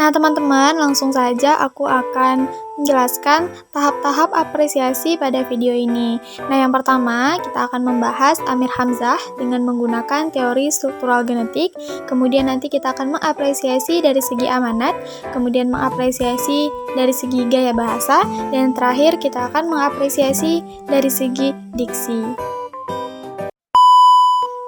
Nah, teman-teman, langsung saja aku akan menjelaskan tahap-tahap apresiasi pada video ini. Nah, yang pertama, kita akan membahas Amir Hamzah dengan menggunakan teori struktural genetik. Kemudian nanti kita akan mengapresiasi dari segi amanat, kemudian mengapresiasi dari segi gaya bahasa, dan terakhir kita akan mengapresiasi dari segi diksi.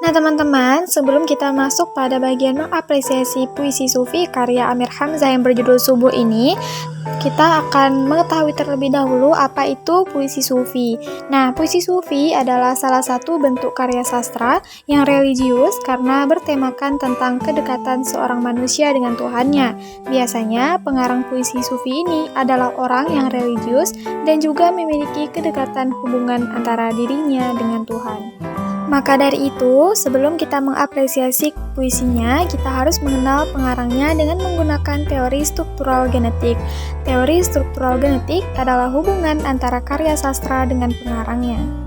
Nah teman-teman, sebelum kita masuk pada bagian mengapresiasi puisi sufi karya Amir Hamzah yang berjudul Subuh ini, kita akan mengetahui terlebih dahulu apa itu puisi sufi. Nah, puisi sufi adalah salah satu bentuk karya sastra yang religius karena bertemakan tentang kedekatan seorang manusia dengan Tuhannya. Biasanya, pengarang puisi sufi ini adalah orang yang religius dan juga memiliki kedekatan hubungan antara dirinya dengan Tuhan. Maka dari itu, sebelum kita mengapresiasi puisinya, kita harus mengenal pengarangnya dengan menggunakan teori struktural genetik. Teori struktural genetik adalah hubungan antara karya sastra dengan pengarangnya.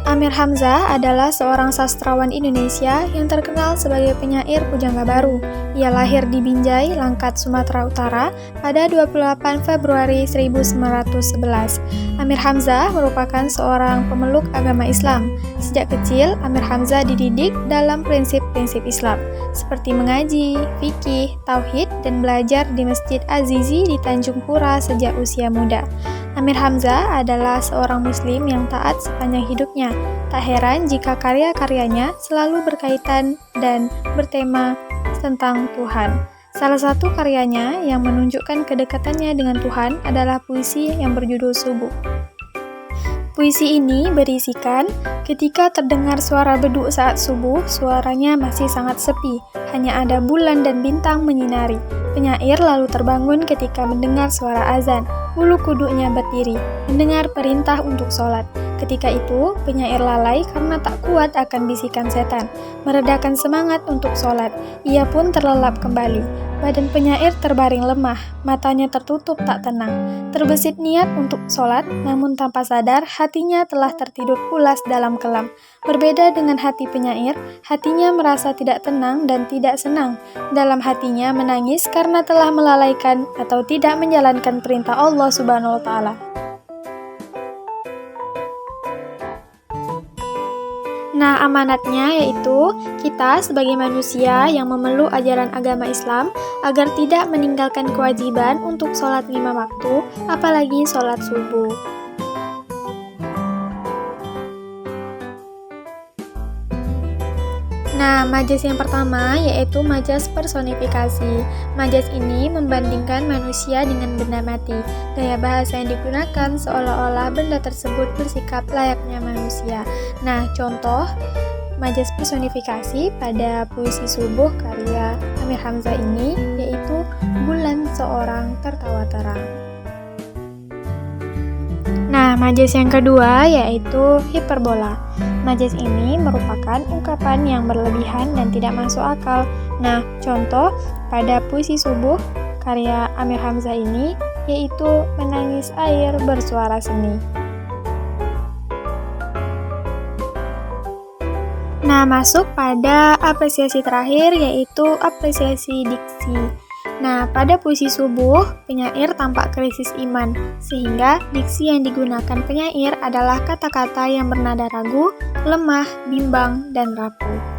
Amir Hamzah adalah seorang sastrawan Indonesia yang terkenal sebagai penyair pujangga baru. Ia lahir di Binjai, Langkat, Sumatera Utara pada 28 Februari 1911. Amir Hamzah merupakan seorang pemeluk agama Islam. Sejak kecil, Amir Hamzah dididik dalam prinsip-prinsip Islam, seperti mengaji, fikih, tauhid, dan belajar di Masjid Az-Zizi di Tanjung Pura sejak usia muda. Amir Hamzah adalah seorang muslim yang taat sepanjang hidupnya. Tak heran jika karya-karyanya selalu berkaitan dan bertema tentang Tuhan. Salah satu karyanya yang menunjukkan kedekatannya dengan Tuhan adalah puisi yang berjudul Subuh. Puisi ini berisikan, ketika terdengar suara beduk saat subuh, suaranya masih sangat sepi, hanya ada bulan dan bintang menyinari. Penyair lalu terbangun ketika mendengar suara azan, bulu kuduknya berdiri, mendengar perintah untuk sholat. Ketika itu, penyair lalai karena tak kuat akan bisikan setan, meredakan semangat untuk sholat. Ia pun terlelap kembali. Badan penyair terbaring lemah, matanya tertutup tak tenang. Terbesit niat untuk sholat, namun tanpa sadar hatinya telah tertidur pulas dalam kelam. Berbeda dengan hati penyair, hatinya merasa tidak tenang dan tidak senang. Dalam hatinya menangis karena telah melalaikan atau tidak menjalankan perintah Allah Subhanahu wa Ta'ala. Nah, amanatnya yaitu kita sebagai manusia yang memeluk ajaran agama Islam agar tidak meninggalkan kewajiban untuk sholat 5 waktu, apalagi sholat subuh. Nah, majas yang pertama yaitu majas personifikasi. Majas ini membandingkan manusia dengan benda mati. Gaya bahasa yang digunakan seolah-olah benda tersebut bersikap layaknya manusia. Nah, contoh majas personifikasi pada puisi Subuh karya Amir Hamzah ini yaitu bulan seorang tertawa terang. Nah, majas yang kedua yaitu hiperbola. Majas ini merupakan ungkapan yang berlebihan dan tidak masuk akal. Nah, contoh pada puisi Subuh karya Amir Hamzah ini yaitu menangis air bersuara seni. Nah, masuk pada apresiasi terakhir yaitu apresiasi diksi. Nah, pada puisi Subuh, penyair tampak krisis iman, sehingga diksi yang digunakan penyair adalah kata-kata yang bernada ragu, lemah, bimbang, dan rapuh.